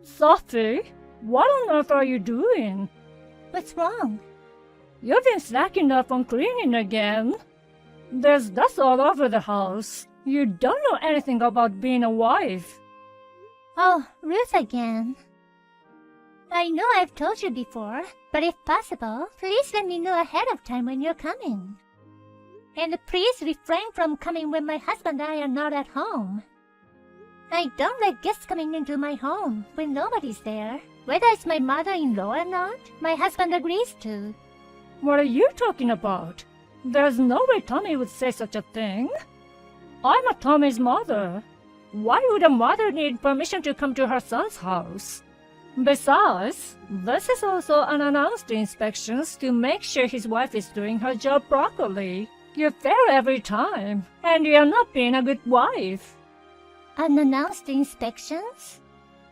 Sophie, what on earth are you doing? What's wrong? You've been slacking up on cleaning again. There's dust all over the house. You don't know anything about being a wife. Oh, Ruth again. I know I've told you before, but if possible, please let me know ahead of time when you're coming. And please refrain from coming when my husband and I are not at home. I don't like guests coming into my home when nobody's there. Whether it's my mother-in-law or not, my husband agrees to. What are you talking about? There's no way Tommy would say such a thing. I'm a Tommy's mother. Why would a mother need permission to come to her son's house? Besides, this is also unannounced inspections to make sure his wife is doing her job properly. You fail every time, and you're not being a good wife. Unannounced inspections?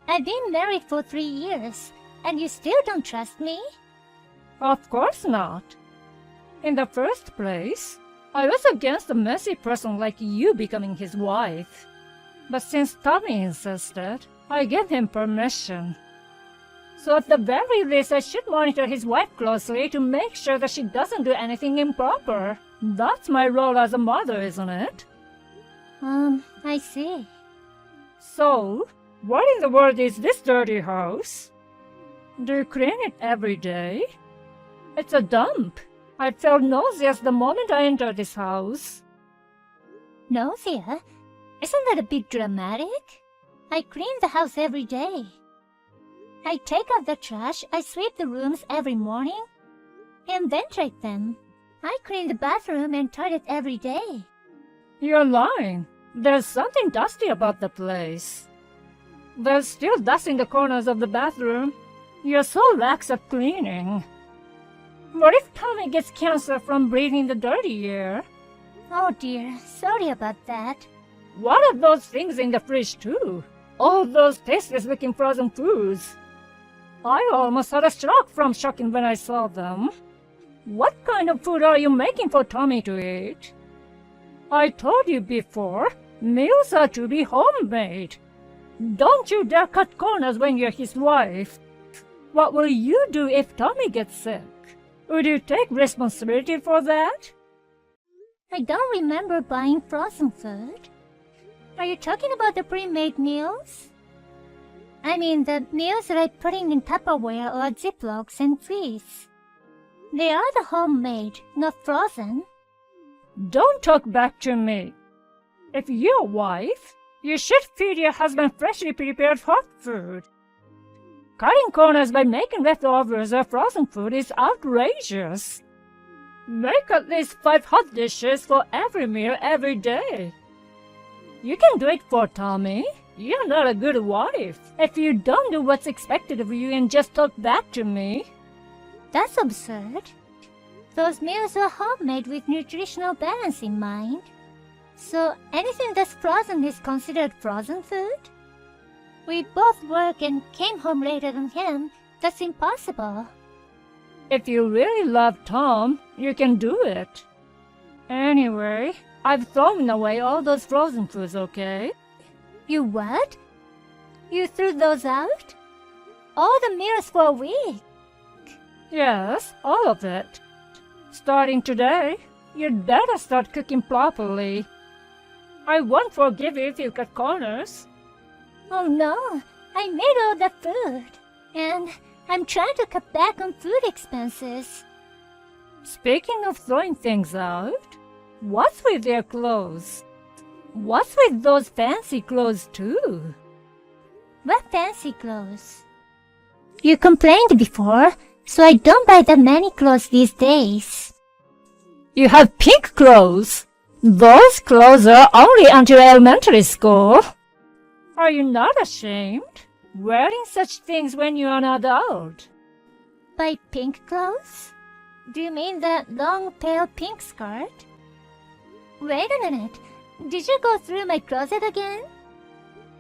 I've been married for 3 years, and you still don't trust me? Of course not. In the first place, I was against a messy person like you becoming his wife. But since Tommy insisted, I gave him permission. So at the very least, I should monitor his wife closely to make sure that she doesn't do anything improper. That's my role as a mother, isn't it? I see. So, what in the world is this dirty house? Do you clean it every day? It's a dump. I felt nauseous the moment I entered this house. Nausea? Isn't that a bit dramatic? I clean the house every day. I take out the trash, I sweep the rooms every morning, and ventilate them. I clean the bathroom and toilet every day. You're lying. There's something dusty about the place. There's still dust in the corners of the bathroom. You're so lax at cleaning. What if Tommy gets cancer from breathing the dirty air? Oh dear, sorry about that. What are those things in the fridge too? All those tasteless-looking frozen foods. I almost had a stroke from shocking when I saw them. What kind of food are you making for Tommy to eat? I told you before, meals are to be homemade. Don't you dare cut corners when you're his wife. What will you do if Tommy gets sick? Would you take responsibility for that? I don't remember buying frozen food. Are you talking about the pre-made meals? I mean the meals that I put in Tupperware or Ziplocs and freeze. They are the homemade, not frozen. Don't talk back to me. If you're a wife, you should feed your husband freshly prepared hot food. Cutting corners by making leftovers or frozen food is outrageous. Make at least 5 hot dishes for every meal every day. You can do it for Tommy. You're not a good wife if you don't do what's expected of you and just talk back to me. That's absurd. Those meals are homemade with nutritional balance in mind. So anything that's frozen is considered frozen food? We both work and came home later than him. That's impossible. If you really love Tom, you can do it. Anyway, I've thrown away all those frozen foods, okay? You what? You threw those out? All the meals for a week? Yes, all of it. Starting today, you'd better start cooking properly. I won't forgive you if you cut corners. Oh no, I made all the food. And I'm trying to cut back on food expenses. Speaking of throwing things out, what's with your clothes? What's with those fancy clothes too? What fancy clothes? You complained before, so I don't buy that many clothes these days. You have pink clothes. Those clothes are only until elementary school. Are you not ashamed? Wearing such things when you're an adult. By pink clothes? Do you mean that long pale pink skirt? Wait a minute. Did you go through my closet again?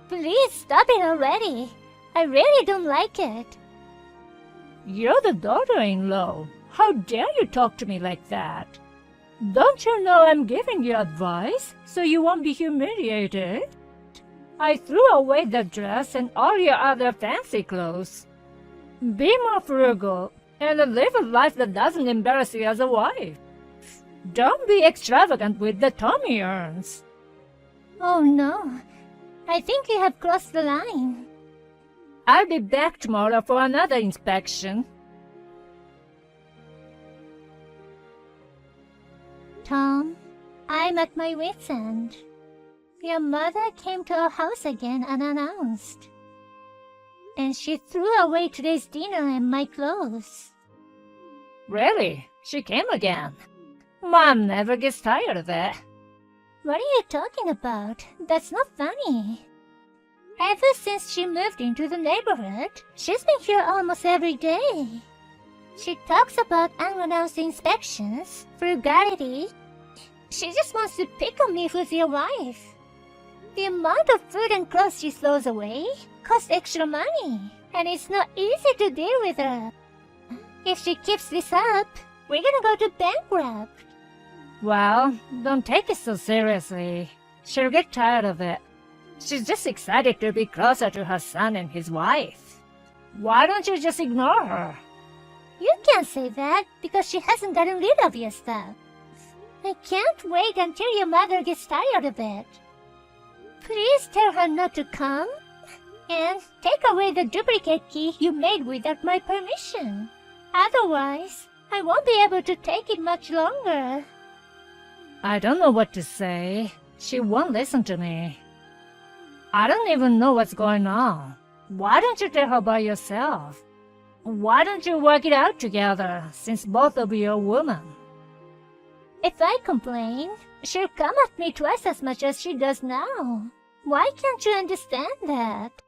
Please stop it already. I really don't like it. You're the daughter-in-law. How dare you talk to me like that? Don't you know I'm giving you advice so you won't be humiliated? I threw away the dress and all your other fancy clothes. Be more frugal and live a life that doesn't embarrass you as a wife. Don't be extravagant with the tummy earns. Oh no, I think you have crossed the line. I'll be back tomorrow for another inspection. Tom, I'm at my wit's end. Your mother came to our house again unannounced. And she threw away today's dinner and my clothes. Really? She came again? Mom never gets tired of it. What are you talking about? That's not funny. Ever since she moved into the neighborhood, she's been here almost every day. She talks about unannounced inspections, frugality. She just wants to pick on me who's your wife. The amount of food and clothes she throws away costs extra money, and it's not easy to deal with her. If she keeps this up, we're gonna go to bankrupt. Well, don't take it so seriously. She'll get tired of it. She's just excited to be closer to her son and his wife. Why don't you just ignore her? You can't say that because she hasn't gotten rid of your stuff. I can't wait until your mother gets tired of it. Please tell her not to come and take away the duplicate key you made without my permission. Otherwise, I won't be able to take it much longer. I don't know what to say. She won't listen to me. I don't even know what's going on. Why don't you tell her by yourself? Why don't you work it out together, since both of you are women? If I complain, she'll come at me twice as much as she does now. Why can't you understand that?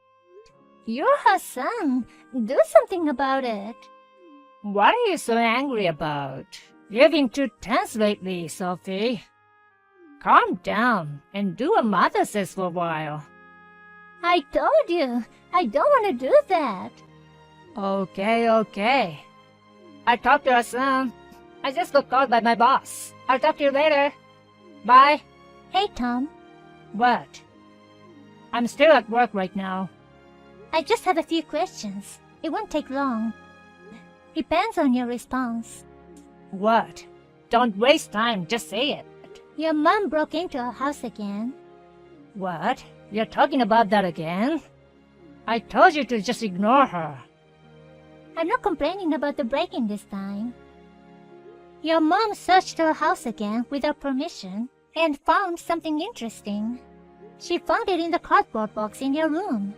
You're her son. Do something about it. What are you so angry about? You've been too tense lately, Sophie. Calm down and do what Mother says for a while. I told you, I don't want to do that. Okay. I talked to her son. I just got called by my boss. I'll talk to you later. Bye. Hey, Tom. What? I'm still at work right now. I just have a few questions. It won't take long. Depends on your response. What? Don't waste time, just say it. Your mom broke into our house again. What? You're talking about that again? I told you to just ignore her. I'm not complaining about the break-in this time. Your mom searched our house again without permission and found something interesting. She found it in the cardboard box in your room.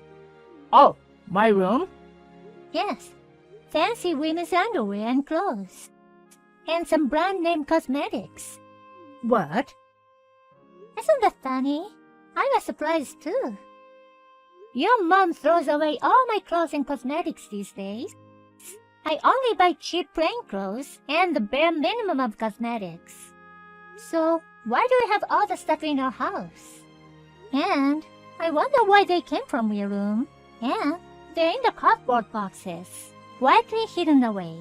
Oh, my room? Yes. Fancy women's underwear and clothes. And some brand-name cosmetics. What? Isn't that funny? I was surprised too. Your mom throws away all my clothes and cosmetics these days. I only buy cheap plain clothes and the bare minimum of cosmetics. So, why do we have all the stuff in our house? And I wonder why they came from your room. And they're in the cardboard boxes, quietly hidden away.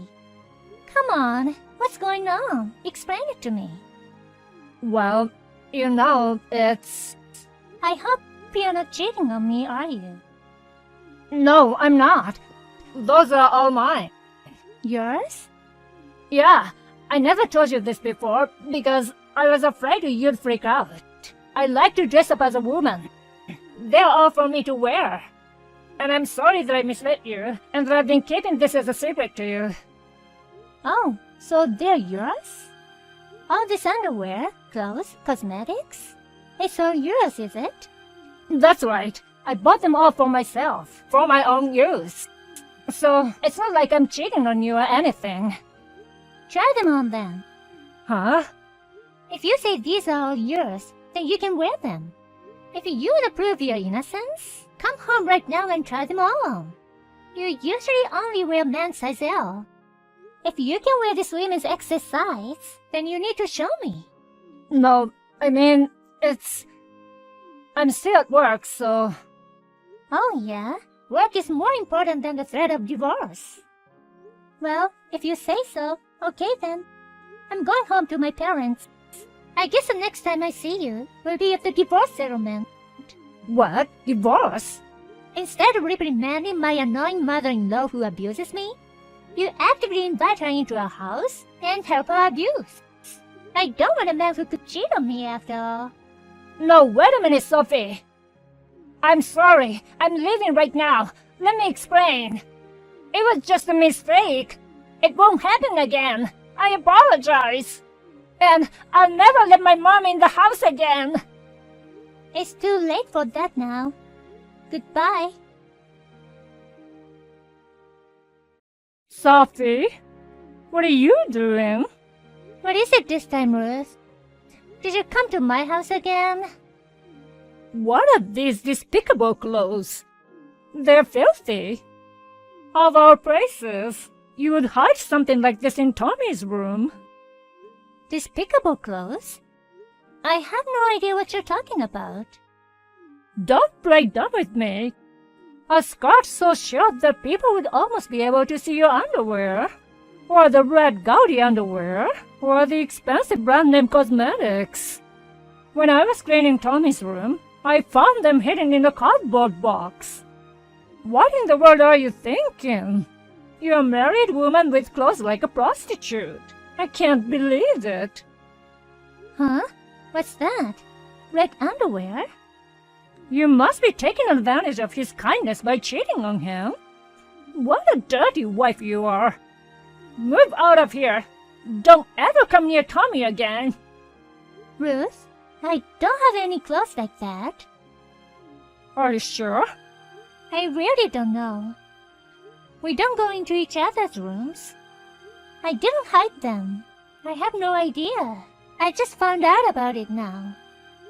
Come on, what's going on? Explain it to me. Well, you know, it's... I hope you're not cheating on me, are you? No, I'm not. Those are all mine. Yours? Yeah, I never told you this before because I was afraid you'd freak out. I like to dress up as a woman. They're all for me to wear. And I'm sorry that I misled you and that I've been keeping this as a secret to you. Oh, so they're yours? All this underwear, clothes, cosmetics? It's all yours, is it? That's right. I bought them all for myself, for my own use. So, it's not like I'm cheating on you or anything. Try them on then. Huh? If you say these are all yours, then you can wear them. If you want to prove your innocence, come home right now and try them all on. You usually only wear men's size L. If you can wear this women's XS size, then you need to show me. No, I mean, I'm still at work, so... Oh yeah? Work is more important than the threat of divorce. Well, if you say so, okay then. I'm going home to my parents. I guess the next time I see you will be at the divorce settlement. What? Divorce? Instead of reprimanding my annoying mother-in-law who abuses me, you actively invite her into our house and help her abuse. I don't want a man who could cheat on me after all. No, wait a minute, Sophie. I'm sorry. I'm leaving right now. Let me explain. It was just a mistake. It won't happen again. I apologize. And I'll never let my mom in the house again. It's too late for that now. Goodbye. Sophie, what are you doing? What is it this time, Ruth? Did you come to my house again? What are these despicable clothes? They're filthy. Of all places, you would hide something like this in Tommy's room. Despicable clothes? I have no idea what you're talking about. Don't play dumb with me. A skirt so short that people would almost be able to see your underwear. Or the red gaudy underwear. Or the expensive brand name cosmetics. When I was cleaning Tommy's room, I found them hidden in a cardboard box. What in the world are you thinking? You're a married woman with clothes like a prostitute. I can't believe it. Huh? What's that? Red underwear? You must be taking advantage of his kindness by cheating on him. What a dirty wife you are. Move out of here. Don't ever come near Tommy again. Ruth, I don't have any clothes like that. Are you sure? I really don't know. We don't go into each other's rooms. I didn't hide them. I have no idea. I just found out about it now.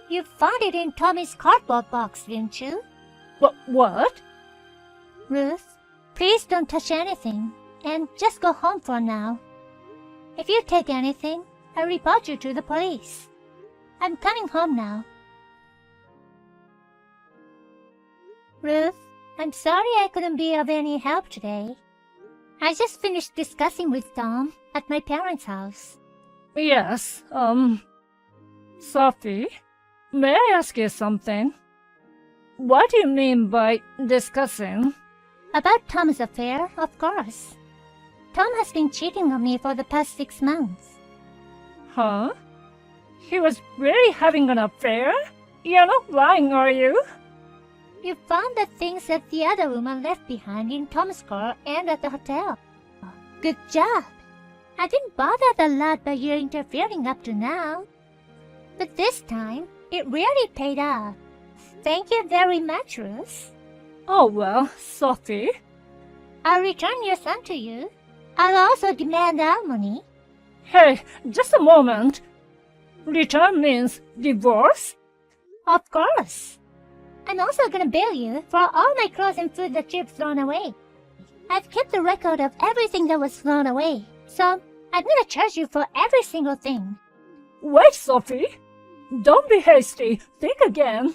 You found it in Tommy's cardboard box, didn't you? What? Ruth, please don't touch anything, and just go home for now. If you take anything, I'll report you to the police. I'm coming home now. Ruth, I'm sorry I couldn't be of any help today. I just finished discussing with Tom at my parents' house. Yes, Sophie, may I ask you something? What do you mean by discussing? About Tom's affair, of course. Tom has been cheating on me for the past 6 months. Huh? He was really having an affair? You're not lying, are you? You found the things that the other woman left behind in Tom's car and at the hotel. Good job. I've been bothered a lot by your interfering up to now. But this time, it really paid off. Thank you very much, Ruth. Oh well, Sophie. I'll return your son to you. I'll also demand alimony. Hey, just a moment. Return means divorce? Of course. I'm also gonna bill you for all my clothes and food that you've thrown away. I've kept a record of everything that was thrown away, so I'm gonna charge you for every single thing. Wait, Sophie. Don't be hasty. Think again.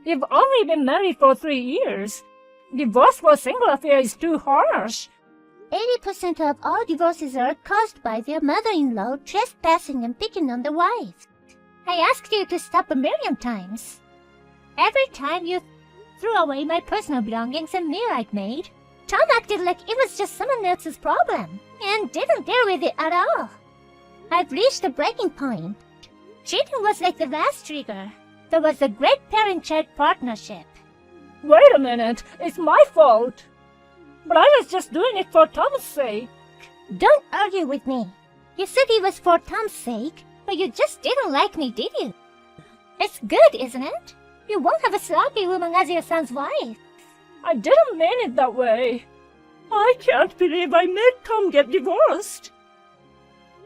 You've only been married for 3 years. Divorce for a single affair is too harsh. 80% of all divorces are caused by their mother-in-law trespassing and picking on the wife. I asked you to stop a million times. Every time you threw away my personal belongings and meal I'd made, Tom acted like it was just someone else's problem and didn't deal with it at all. I've reached a breaking point. Cheating was like the last trigger. There was a great parent-child partnership. Wait a minute. It's my fault. But I was just doing it for Tom's sake. Don't argue with me. You said it was for Tom's sake, but you just didn't like me, did you? It's good, isn't it? You won't have a sloppy woman as your son's wife. I didn't mean it that way. I can't believe I made Tom get divorced.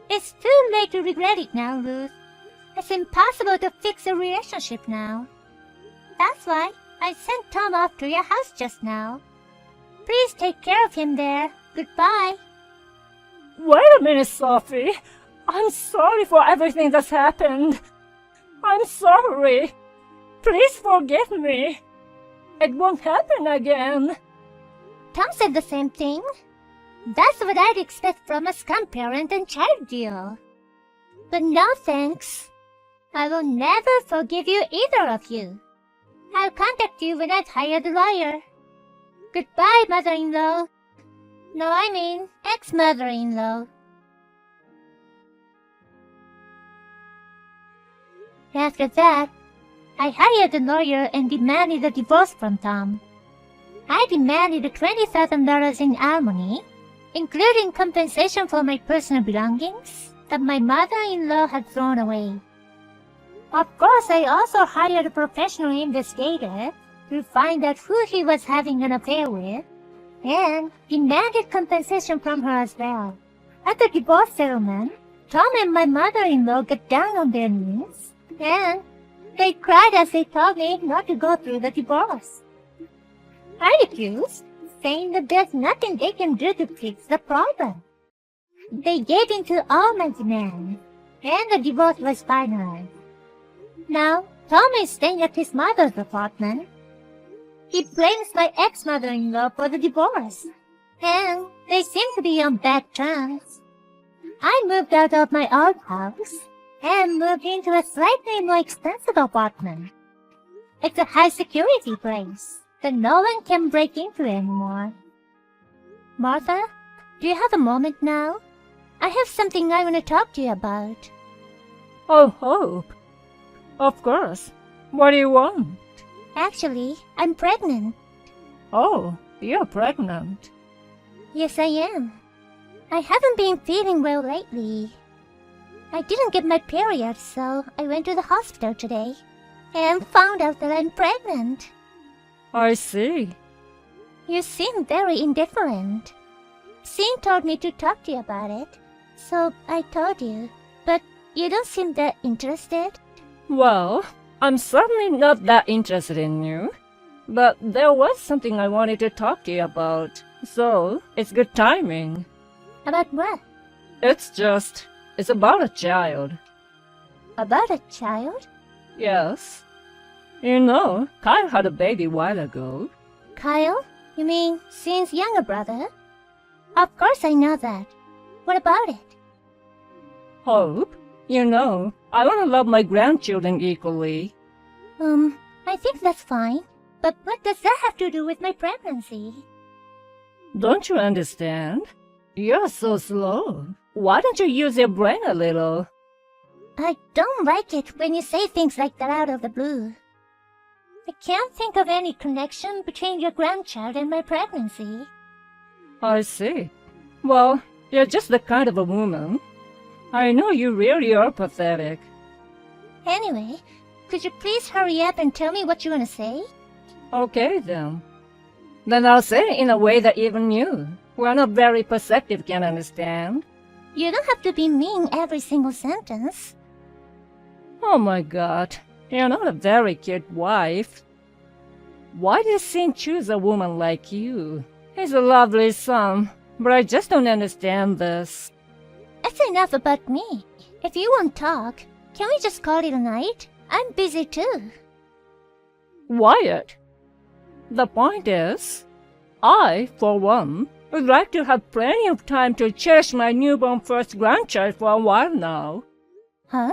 It's too late to regret it now, Ruth. It's impossible to fix a relationship now. That's why I sent Tom off to your house just now. Please take care of him there. Goodbye. Wait a minute, Sophie. I'm sorry for everything that's happened. I'm sorry. Please forgive me. It won't happen again. Tom said the same thing. That's what I'd expect from a scum parent and child deal. But no thanks. I will never forgive you, either of you. I'll contact you when I've hired a lawyer. Goodbye, mother-in-law. No, I mean ex-mother-in-law. After that, I hired a lawyer and demanded a divorce from Tom. I demanded $20,000 in alimony, including compensation for my personal belongings that my mother-in-law had thrown away. Of course, I also hired a professional investigator to find out who he was having an affair with, and demanded compensation from her as well. At the divorce settlement, Tom and my mother-in-law got down on their knees, and they cried as they told me not to go through the divorce. I refused, saying that there's nothing they can do to fix the problem. They gave in to all my demands, and the divorce was finalized. Now, Tom is staying at his mother's apartment. He blames my ex-mother-in-law for the divorce, and they seem to be on bad terms. I moved out of my old house and moved into a slightly more expensive apartment. It's a high-security place that no one can break into anymore. Martha, do you have a moment now? I have something I want to talk to you about. Oh, Hope. Of course. What do you want? Actually, I'm pregnant. Oh, you're pregnant. Yes, I am. I haven't been feeling well lately. I didn't get my period, so I went to the hospital today and found out that I'm pregnant. I see. You seem very indifferent. Singh told me to talk to you about it, so I told you, but you don't seem that interested. Well, I'm certainly not that interested in you, but there was something I wanted to talk to you about, so it's good timing. About what? It's about a child. About a child? Yes. You know, Kyle had a baby a while ago. Kyle? You mean Singh's younger brother? Of course I know that. What about it? Hope, you know, I want to love my grandchildren equally. I think that's fine. But what does that have to do with my pregnancy? Don't you understand? You're so slow. Why don't you use your brain a little? I don't like it when you say things like that out of the blue. I can't think of any connection between your grandchild and my pregnancy. I see. Well, you're just the kind of a woman. I know you really are pathetic. Anyway, could you please hurry up and tell me what you want to say? Okay, then. Then I'll say it in a way that even you, who are not very perceptive, can understand. You don't have to be mean every single sentence. Oh my God, you're not a very cute wife. Why did Sin choose a woman like you? He's a lovely son, but I just don't understand this. That's enough about me. If you won't talk, can we just call it a night? I'm busy too. Wyatt, the point is, I, for one, would like to have plenty of time to cherish my newborn first grandchild for a while now. Huh?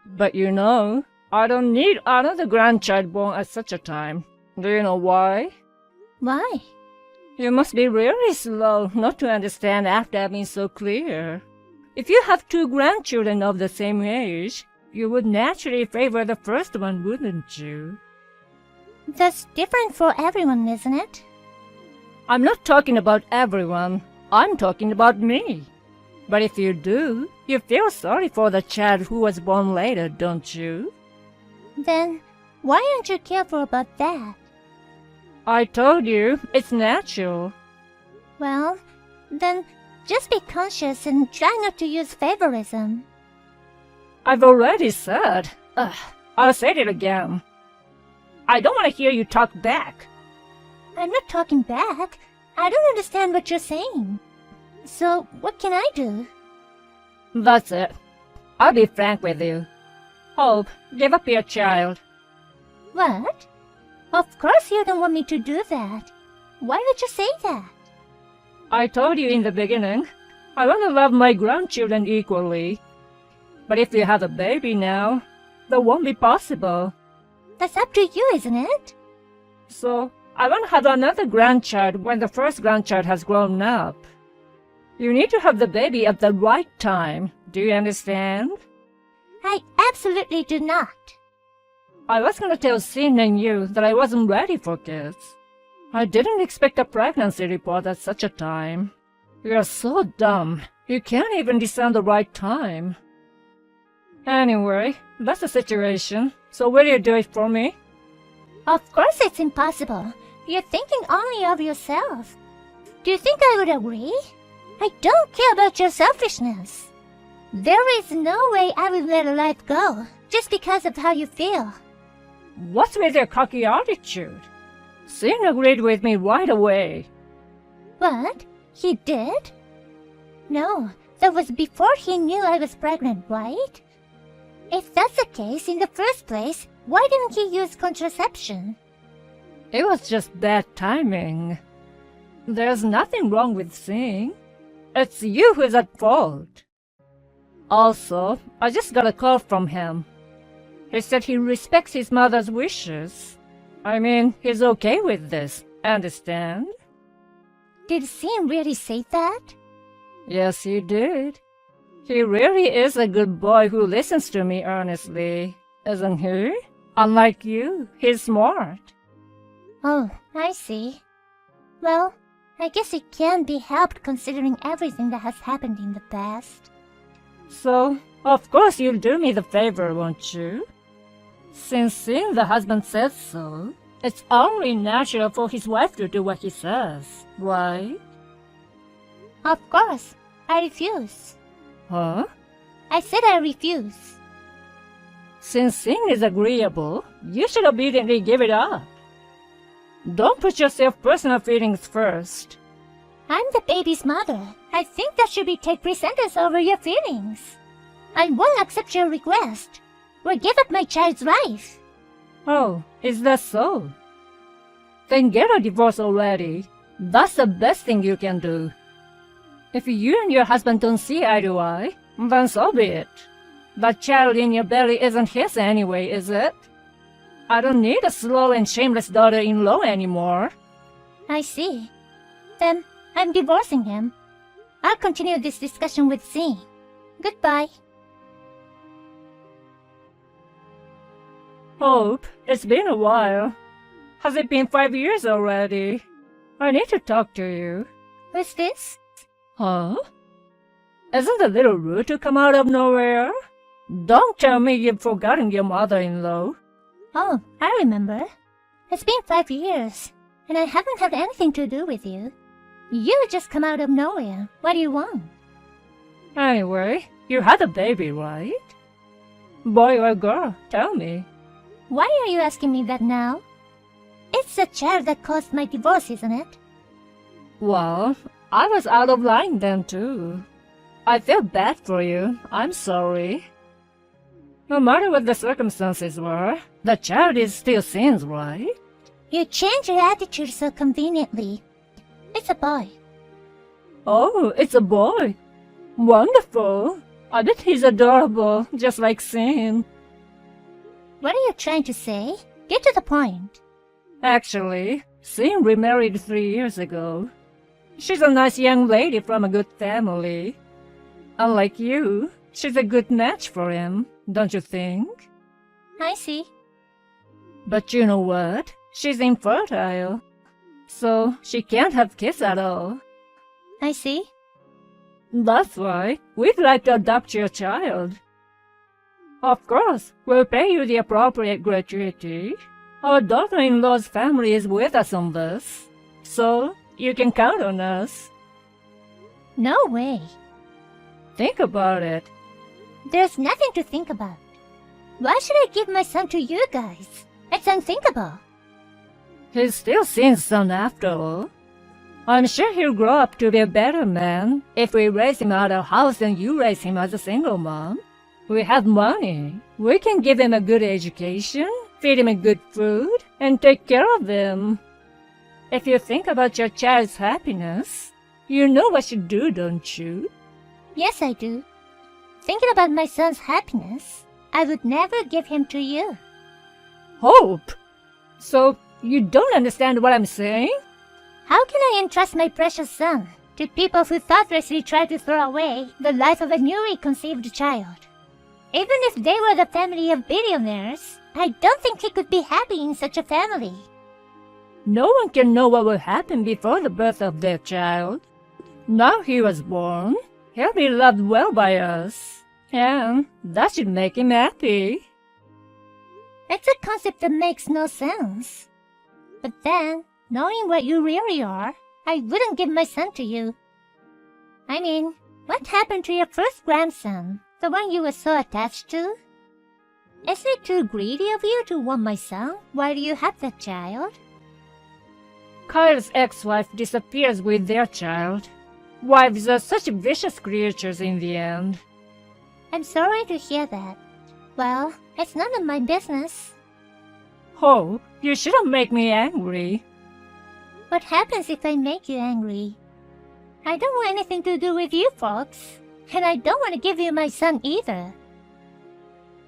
But you know, I don't need another grandchild born at such a time. Do you know why? Why? You must be really slow not to understand after I've been so clear. If you have two grandchildren of the same age, you would naturally favor the first one, wouldn't you? That's different for everyone, isn't it? I'm not talking about everyone. I'm talking about me. But if you do, you feel sorry for the child who was born later, don't you? Then, why aren't you careful about that? I told you, it's natural. Well, then just be conscious and try not to use favorism. I've already said. I'll say it again. I don't want to hear you talk back. I'm not talking back. I don't understand what you're saying. So, what can I do? That's it. I'll be frank with you. Hope, give up your child. What? Of course you don't want me to do that. Why would you say that? I told you in the beginning, I want to love my grandchildren equally. But if you have a baby now, that won't be possible. That's up to you, isn't it? So, I want to have another grandchild when the first grandchild has grown up. You need to have the baby at the right time. Do you understand? I absolutely do not. I was going to tell Sin and you that I wasn't ready for kids. I didn't expect a pregnancy report at such a time. You're so dumb. You can't even discern the right time. Anyway, that's the situation. So will you do it for me? Of course it's impossible. You're thinking only of yourself. Do you think I would agree? I don't care about your selfishness. There is no way I would let a life go just because of how you feel. What's with your cocky attitude? Sin agreed with me right away. What? He did? No, that was before he knew I was pregnant, right? If that's the case, in the first place, why didn't he use contraception? It was just bad timing. There's nothing wrong with Sin. It's you who's at fault. Also, I just got a call from him. He said he respects his mother's wishes. I mean, he's okay with this, understand? Did Sin really say that? Yes, he did. He really is a good boy who listens to me earnestly, isn't he? Unlike you, he's smart. Oh, I see. Well, I guess it can be helped considering everything that has happened in the past. So, of course you'll do me the favor, won't you? Since Sin, the husband, says so, it's only natural for his wife to do what he says, right? Of course, I refuse. Huh? I said I refuse. Since Sin is agreeable, you should obediently give it up. Don't put yourself personal feelings first. I'm the baby's mother. I think that should be take precedence over your feelings. I won't accept your request or give up my child's life. Oh, is that so? Then get a divorce already. That's the best thing you can do. If you and your husband don't see eye to eye, then so be it. That child in your belly isn't his anyway, is it? I don't need a slow and shameless daughter-in-law anymore. I see. Then I'm divorcing him. I'll continue this discussion with Sin. Goodbye. Hope, it's been a while. Has it been 5 years already? I need to talk to you. Who's this? Huh? Isn't it a little rude to come out of nowhere? Don't tell me you've forgotten your mother-in-law. Oh, I remember. It's been 5 years, and I haven't had anything to do with you. You just come out of nowhere. What do you want? Anyway, you had a baby, right? Boy or girl, tell me. Why are you asking me that now? It's the child that caused my divorce, isn't it? Well, I was out of line then too. I feel bad for you. I'm sorry. No matter what the circumstances were, the child is still Sin's, right? You change your attitude so conveniently. It's a boy. Oh, it's a boy. Wonderful. I bet he's adorable, just like Sin. What are you trying to say? Get to the point. Actually, Sin remarried 3 years ago. She's a nice young lady from a good family. Unlike you, she's a good match for him, don't you think? I see. But you know what? She's infertile. So she can't have kids at all. I see. That's why we'd like to adopt your child. Of course, we'll pay you the appropriate gratuity. Our daughter-in-law's family is with us on this, so you can count on us. No way. Think about it. There's nothing to think about. Why should I give my son to you guys? It's unthinkable. He's still Sin's son after all. I'm sure he'll grow up to be a better man if we raise him out of house and you raise him as a single mom. We have money. We can give him a good education, feed him good food, and take care of him. If you think about your child's happiness, you know what you do, don't you? Yes, I do. Thinking about my son's happiness, I would never give him to you. Hope! So, you don't understand what I'm saying? How can I entrust my precious son to people who thoughtlessly try to throw away the life of a newly conceived child? Even if they were the family of billionaires, I don't think he could be happy in such a family. No one can know what will happen before the birth of their child. Now he was born, he'll be loved well by us, and that should make him happy. It's a concept that makes no sense. But then, knowing what you really are, I wouldn't give my son to you. I mean, what happened to your first grandson, the one you were so attached to? Isn't it too greedy of you to want my son while you have that child? Kyle's ex-wife disappears with their child. Wives are such vicious creatures in the end. I'm sorry to hear that. Well, it's none of my business. Hope, you shouldn't make me angry. What happens if I make you angry? I don't want anything to do with you folks, and I don't want to give you my son either.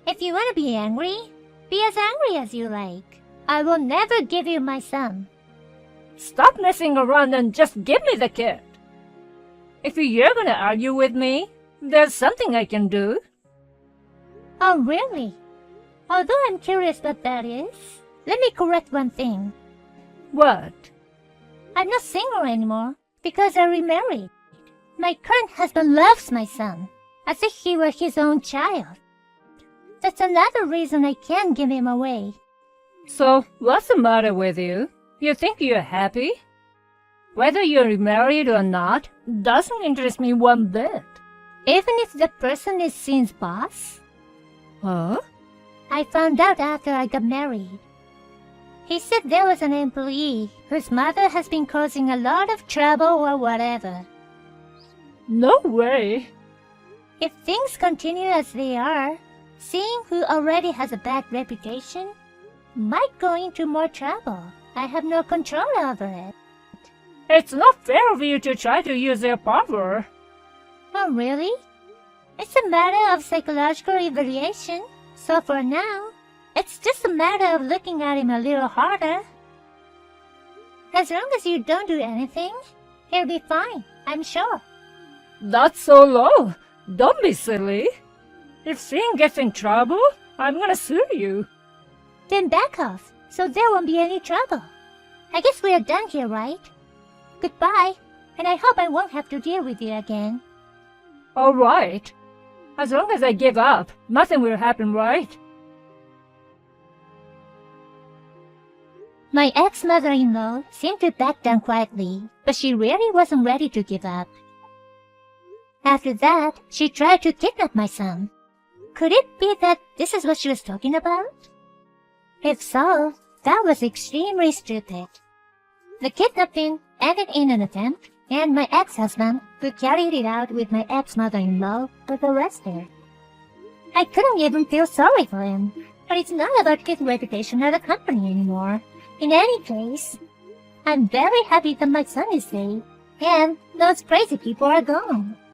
If you want to be angry as angry as you like. I will never give you my son. Stop messing around and just give me the kid. If you're gonna argue with me, there's something I can do. Oh, really? Although I'm curious what that is, let me correct one thing. What? I'm not single anymore because I remarried. My current husband loves my son, as if he were his own child. That's another reason I can't give him away. So, what's the matter with you? You think you're happy? Whether you're remarried or not doesn't interest me one bit. Even if the person is Sin's boss? Huh? I found out after I got married. He said there was an employee whose mother has been causing a lot of trouble or whatever. No way. If things continue as they are, Sin, who already has a bad reputation, might go into more trouble. I have no control over it. It's not fair of you to try to use your power. Oh, really? It's a matter of psychological evaluation. So for now, it's just a matter of looking at him a little harder. As long as you don't do anything, he'll be fine, I'm sure. That's so low. Don't be silly. If Sin gets in trouble, I'm gonna sue you. Then back off, so there won't be any trouble. I guess we are done here, right? Goodbye, and I hope I won't have to deal with you again. All right. As long as I give up, nothing will happen, right? My ex-mother-in-law seemed to back down quietly, but she really wasn't ready to give up. After that, she tried to kidnap my son. Could it be that this is what she was talking about? If so, that was extremely stupid. The kidnapping ended in an attempt, and my ex-husband, who carried it out with my ex-mother-in-law, was arrested. I couldn't even feel sorry for him, but it's not about his reputation at the company anymore. In any case, I'm very happy that my son is safe, and those crazy people are gone.